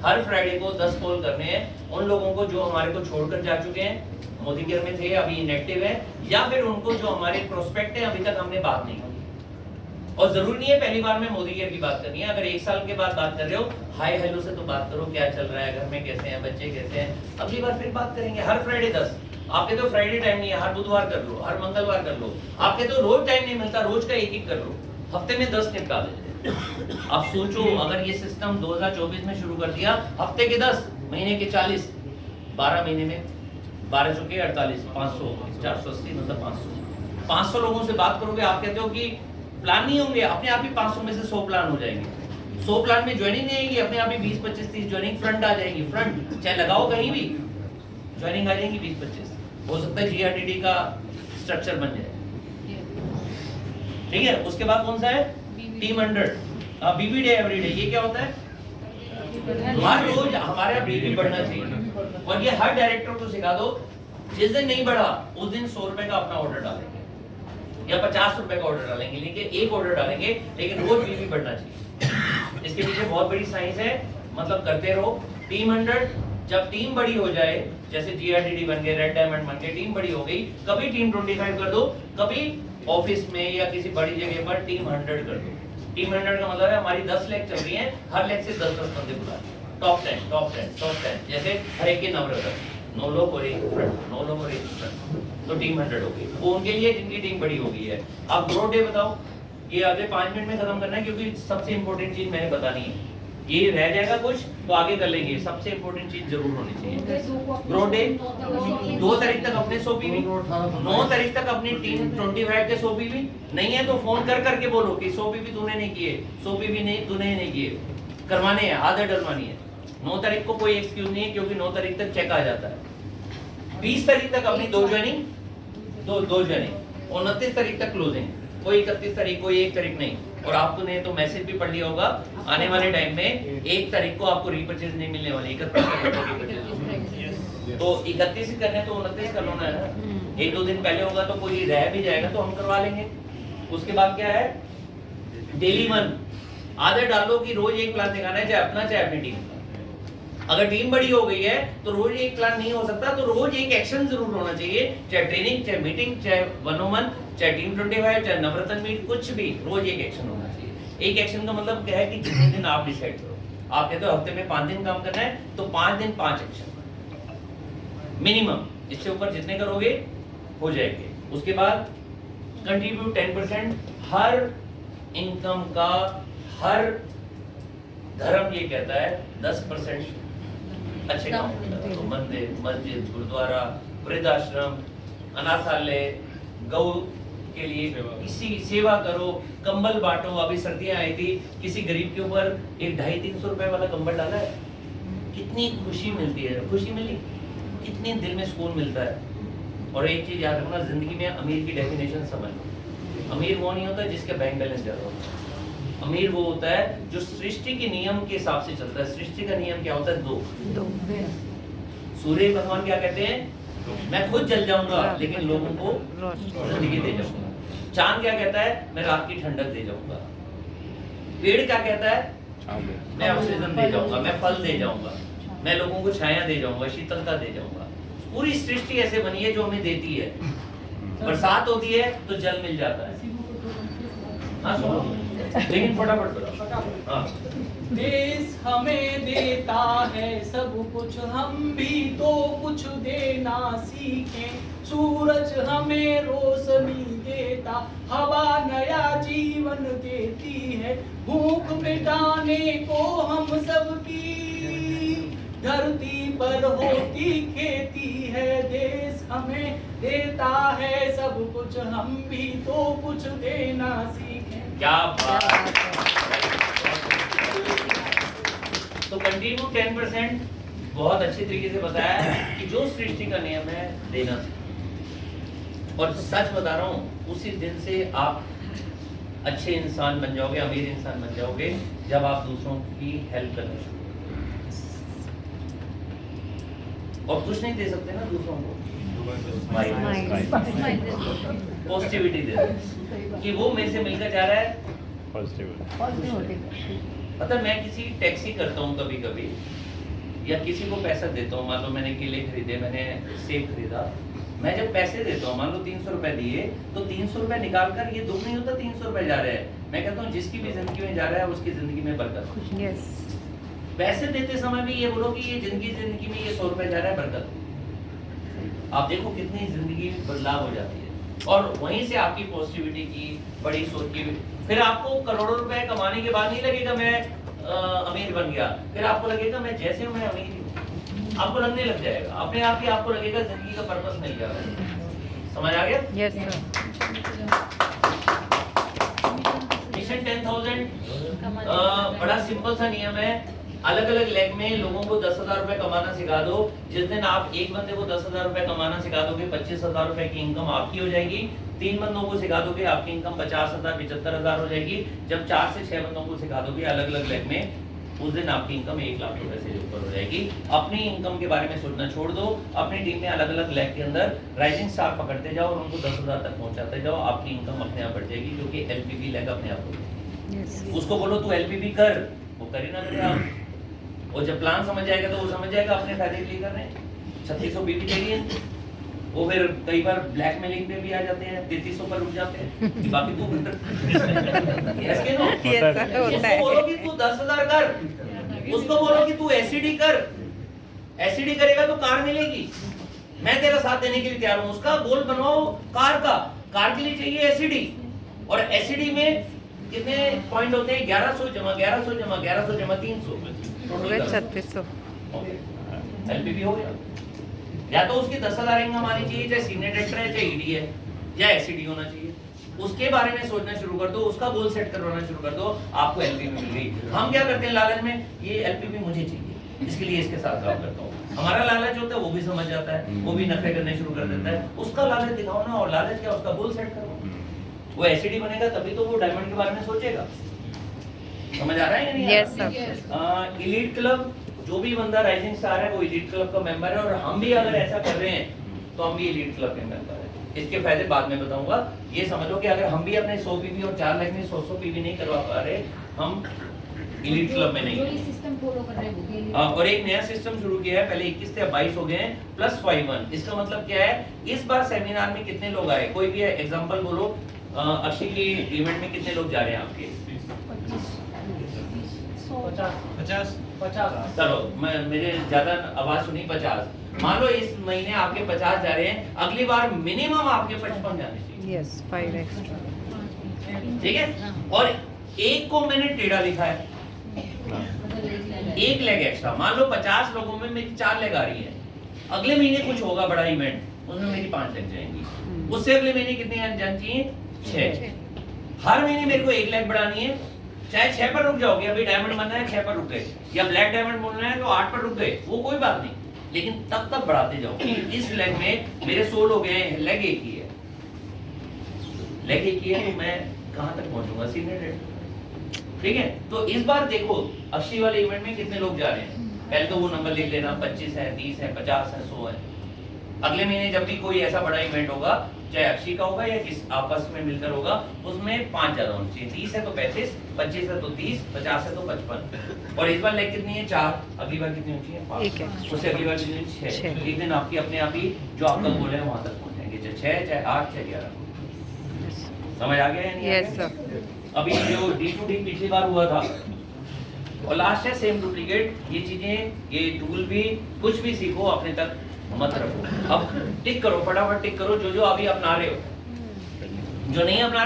हर Friday को 10 call करने हैं उन लोगों को जो हमारे को छोड़कर जा चुके हैं, मोदी केयर में थे अभी इनएक्टिव है, या फिर उनको जो हमारे प्रोस्पेक्ट है अभी तक हमने बात नहीं की। और जरूरी नहीं है पहली बार में मोदी केयर की बात करनी है, अगर 1 साल के बाद बात कर रहे हो हाय हेलो से तो बात करो, क्या चल रहा है, घर में कैसे हैं, बच्चे कैसे हैं, अगली बार फिर बात करेंगे। हर फ्राइडे 10, आपके तो फ्राइडे टाइम नहीं है, हर बुधवार कर लो, हर मंगलवार कर लो, आपके तो रोज टाइम नहीं मिलता, रोज का एक कर लो, हफ्ते में 10 निपटा देते। अब सोचो अगर ये सिस्टम 2024 में शुरू कर दिया, हफ्ते के 10, महीने के 40, 12 महीने में 12 चुके 48, 500, 480 मतलब 500 लोगों से बात करोगे। आप कहते हो कि प्लान नहीं होंगे, अपने आप ही 500 में से 100 प्लान हो जाएंगे। 100 प्लान में ज्वाइनिंग नहीं आएगी, अपने आप ही 20, 25, 30 ज्वाइनिंग फ्रंट आ जाएगी। फ्रंट चाहे लगाओ कहीं भी, ज्वाइनिंग आ जाएंगी 20, 25। हो सकता है जीआरडीडी का स्ट्रक्चर बन जाए। ठीक है, उसके बाद कौन सा है, टीम 100 बीबी डे एवरी डे। ये क्या होता है, हर रोज हमारा बीबी बढ़ना चाहिए, और ये हर डायरेक्टर को सिखा दो, जिस दिन नहीं बढ़ा उस दिन 100 रुपए का अपना ऑर्डर डालेंगे या 50 रुपए का ऑर्डर डालेंगे, लेकिन एक ऑर्डर डालेंगे, लेकिन रोज बीबी बढ़ना चाहिए। इसके पीछे बहुत बड़ी साइंस है, मतलब करते रहो। टीम 100 जब टीम बड़ी हो जाए, जैसे जीआरडीडी बन गए, रेड डायमंड बन गए, टीम बड़ी हो गई, कभी टीम 25 कर दो, कभी ऑफिस में या किसी बड़ी जगह पर टीम 100 कर दो। टीम 100 का मतलब है हमारी 10 लेग चल रही है, हर लेग से 10-10 बंदे बुला, टॉप 10 टॉप 10 टॉप 10, जैसे हर एक के नवरत्न, 9 लोग और एक फ्रंट, 9 लोग और एक फ्रंट, तो टीम 100 हो गई। वो उनके लिए जिनकी टीम बड़ी हो गई है। आप ग्रोथ डे बताओ, ये अगले 5 मिनट में खत्म करना है, क्योंकि सबसे इंपॉर्टेंट चीज मैंने बतानी है। ये रह जाएगा कुछ तो आगे कर लेंगे, सबसे इंपॉर्टेंट चीज जरूर होनी चाहिए। ग्रोथ डे 2 तारीख तक अपने 100 पीवी, 9 तारीख तक अपनी टीम 25 के 100 पीवी नहीं है तो फोन कर करके बोलो कि 100 पीवी तूने नहीं किए, 100 पीवी नहीं तूने नहीं किए, करवाने हैं, आदत डलवानी है। 9 तारीख को कोई एक्सक्यूज नहीं है, क्योंकि 9 तारीख तक चेक आ जाता है। 20 तारीख तक अपनी 2 ज्वाइनिंग, 2 ज्वाइनिंग, 29 तारीख तक क्लोजिंग, कोई 31 तारीख, कोई 1 तारीख नहीं। और आपको ने तो मैसेज भी पढ़ लिया होगा, आने वाले टाइम में 1 तारीख को आपको रीपर्चेज नहीं मिलने वाली, 31 तो 31 ही करने तो 29 कर लो ना, 1-2 दिन पहले होगा तो कोई रह भी जाएगा तो हम करवा लेंगे। उसके बाद क्या है, डेली 1 आदत डालो कि रोज एक प्लान दिखाना है, चाहे अपना चाहे अपनी टीम का। अगर टीम बड़ी हो गई है तो रोज एक प्लान नहीं हो सकता, तो रोज एक एक्शन जरूर होना चाहिए, चाहे ट्रेनिंग, चाहे मीटिंग, चाहे 1-on-1, चाहे टीम 25, चाहे नवरत्न मीट, कुछ भी, रोज एक एक्शन होना चाहिए। एक एक्शन का मतलब क्या है कि जितने दिन आप डिसाइड करो, आप कहते हो हफ्ते में 5 दिन काम करना है तो 5 दिन 5 एक्शन मिनिमम, इससे ऊपर जितने करोगे हो जाएंगे। उसके बाद कंट्रीब्यूट 10%, हर इनकम का, हर धर्म ये कहता है 10% अच्छे काम में, तो मंदिर, मस्जिद, गुरुद्वारा, वृद्धाश्रम, अनाथालय, गौ के लिए किसी सेवा करो, कंबल बांटो। अभी सर्दियां आई थी, किसी गरीब के ऊपर एक 250-300 रुपए वाला कंबल डाला है, कितनी खुशी मिलती है, खुशी मिली, कितने दिल में सुकून मिलता है। और एक चीज याद रखना, जिंदगी में अमीर की डेफिनेशन समझ लो, अमीर वो नहीं होता जिसका बैंक बैलेंस ज्यादा होता है, अमीर वो होता है जो सृष्टि के नियम के हिसाब से चलता है। सृष्टि का नियम क्या होता है, 2। सूर्य भगवान क्या कहते हैं, मैं खुद जल जाऊंगा लेकिन लोगों को जिंदगी दे जाऊंगा। चांद क्या कहता है, मैं रात की ठंडक दे जाऊंगा। पेड़ क्या कहता है, मैं ऑक्सीजन दे जाऊंगा, मैं फल दे जाऊंगा, मैं लोगों को छाया दे जाऊंगा, शीतलता दे जाऊंगा। पूरी सृष्टि ऐसे बनी है जो हमें देती है। बरसात होती है तो जल मिल जाता है। हाँ सुनो, लेकिन फटाफट बताओ। हाँ, देश हमें देता है सब कुछ, हम भी तो कुछ देना सीखें। सूरज हमें रोशनी देता, हवा नया जीवन देती है। भूख मिटाने को हम सबकी धरती पर होती खेती है। देश हमें देता है सब कुछ, हम भी तो कुछ देना सीखें। क्या बात। तो कंटिन्यू 10% बहुत अच्छे तरीके से बताया कि जो सृष्टि का नियम है देना चाहिए। और सच बता रहा हूँ, उसी दिन से आप अच्छे इंसान बन जाओगे, अमीर इंसान बन जाओगे, जब आप दूसरों की हेल्प करना शुरू करोगे। और कुछ नहीं दे सकते ना दूसरों को, पॉजिटिविटी दे दो कि वो मेरे से मिलकर जा रहा है। मतलब मैं किसी टैक्सी करता हूँ कभी कभी, या किसी को पैसा देता हूँ, मान लो मैंने केले खरीदे, मैंने सेब खरीदा, मैं जब पैसे देता हूँ, मान लो 300 रुपए दिए, तो 300 रुपए निकाल कर ये दुख नहीं होता 300 रुपए जा रहे हैं। मैं कहता हूँ जिसकी भी जिंदगी में जा रहा है उसकी जिंदगी में बरकत हो। यस, पैसे देते समय भी ये बोलो कि ये जिंदगी में ये 100 रुपए जा रहा है, बरकत। आप देखो कितनी जिंदगी बदलाव हो जाती है। और वहीं से आपकी पॉजिटिविटी की, बड़ी सोच की, फिर आपको करोड़ों रुपए कमाने के बाद नहीं लगेगा मैं अमीर बन गया, फिर आपको लगेगा मैं जैसे हूँ मैं अमीर ही हूँ। आपको लगने लग जाएगा अपने आप ही, आपको लगेगा जिंदगी का पर्पस मिल गया। समझ आ गया? Yes sir. मिशन 10,000 बड़ा सिंपल सा नियम है। अलग अलग लेग में लोगों को 10,000 रुपए कमाना सिखा दो। जिस दिन आप एक बंदे को 10,000 रुपए कमाना सिखा दोगे, 25,000 रुपए की इनकम आपकी हो जाएगी। 3 बंदों को सिखा दोगे, आपकी इनकम 50,000 75,000 हो जाएगी। जब 4 से 6 बंदों को सिखा दोगे अलग अलग लेग में, उस दिन आपकी इनकम 1 लाख रुपए से ऊपर हो जाएगी। अपनी इनकम के बारे में सोचना छोड़ दो। अपनी टीम में अलग अलग लेग के अंदर राइजिंग स्टार पकड़ते जाओ और उनको 10,000 तक पहुंचाते जाओ। आपकी इनकम अपने आप बढ़ जाएगी, क्योंकि एलपीबी लेग अपने आप होगी। यस, उसको बोलो तू एलपीबी कर, वो कर ही ना करे। आप वो जब प्लान समझ जाएगा तो वो समझ जाएगा अपने फायदे के लिए कर रहे हैं। 3600 बीबी चाहिए, वो फिर कई बार ब्लैकमेलिंग पे भी आ जाते हैं, 3300 पर रुक जाते हैं कि बाकी तू यस के नो। यस सर, होता उसको है। बोलो कि तू 10,000 कर, उसको बोलो कि तू एसईडी कर। एसईडी करेगा तो कार मिलेगी, मैं तेरा साथ देने के लिए तैयार हूँ। उसका गोल बनवाओ कार का, कार के लिए चाहिए एसईडी। और एसईडी में कितने पॉइंट होते हैं? 1100 जमा 1100 जमा 1100 जमा 300, हो गए 3600। एलपीबी हो गया। या तो उसकी 10,000 इनकम आनी चाहिए, चाहे सीनियर डायरेक्टर है, चाहे ईडी है, या एसईडी होना चाहिए। उसके बारे में सोचना शुरू कर दो, उसका गोल सेट करवाना शुरू कर दो, आपको एलपीबी मिल गई। हम क्या करते हैं लालच में, ये एलपीबी मुझे चाहिए, इसके लिए इसके साथ काम करता हूँ। हमारा लालच होता है, वो भी समझ जाता है, वो भी नखरे करने शुरू कर देता है। उसका लालच दिखाओ ना, और लालच क्या, उसका गोल सेट करो। वो एसईडी बनेगा तभी तो वो डायमंड के बारे में सोचेगा। समझ आ रहा है या नहीं? Yes sir. एलीट क्लब, जो भी बंदा राइजिंग स्टार है वो एलीट क्लब का मेंबर है। और हम भी अगर ऐसा कर रहे हैं तो हम भी एलीट क्लब के मेंबर है। इसके फायदे बाद में बताऊंगा। ये समझ लो कि अगर हम भी अपने 100 पीवी और 4 लाख में 100 पीवी नहीं करवा पा रहे, हम एलीट क्लब में नहीं है। सिस्टम फॉलो कर रहे हो। और एक नया सिस्टम शुरू किया है, पहले 21 थे, अब 22 हो गए हैं, +51। इसका मतलब क्या है? इस बार सेमिनार में कितने लोग आए? कोई भी एग्जांपल बोलो। अक्षय की इवेंट में कितने लोग जा रहे हैं आपके? 50। चलो मैं मेरे ज्यादा आवाज सुनी, 50। मान लो इस महीने आपके 50 जा रहे हैं, अगली बार मिनिमम आपके 55 जाने चाहिए। Yes, 5 extra. ठीक है? और एक को मैंने टेढ़ा लिखा है, एक लेग एक्स्ट्रा। मान लो 50 लोगों में मेरी 4 लेग आ रही है, अगले महीने कुछ होगा बड़ा इवेंट, उसमें मेरी 5 लेग जाएंगी। उससे अगले महीने कितनी जानी चाहिए? 6। हर महीने मेरे को 1 लेग बढ़ानी है। चाहे 6 पर रुक जाओगे, अभी डायमंड बनना है 6 पर रुक गए, या ब्लैक डायमंड बनना है तो 8 पर रुक गए, वो कोई बात नहीं, लेकिन तब तक बढ़ाते जाओ। इस लेग में मेरे 16 हो गए हैं, लेग एक ही है, लेग एक ही है, तो मैं कहां तक पहुंचूंगा? Senior rate. ठीक है? तो इस बार देखो अक्षय वाले इवेंट में कितने लोग जा रहे हैं। पहले तो वो नंबर लिख लेना, 25 है, 30 है, 50 है, 100 है। अगले महीने जब भी कोई ऐसा बड़ा इवेंट होगा, चाहे अक्षय का होगा या किस आपस में मिलकर होगा, उसमें 5 ज्यादा होनी चाहिए। 30 है तो 35, 25 है तो 30, 50 है तो 55। और इस बार लेग कितनी है? 4। अगली बार कितनी होनी चाहिए? 5। उससे अगली बार कितनी होनी चाहिए? 6। एक दिन आपकी अपने आप ही जो आपका गोल है वहां तक पहुंचेंगे, चाहे 6, चाहे 8, चाहे 11। समझ आ गया या नहीं? Yes sir. अभी जो D2D पिछली बार हुआ था और लास्ट है सेम डुप्लीकेट। ये चीजें, ये टूल भी, कुछ भी सीखो अपने तक मत रखो। अब टिक करो, फटाफट टिक करो जो जो अभी अपना रहे हो, जो नहीं अपना रहे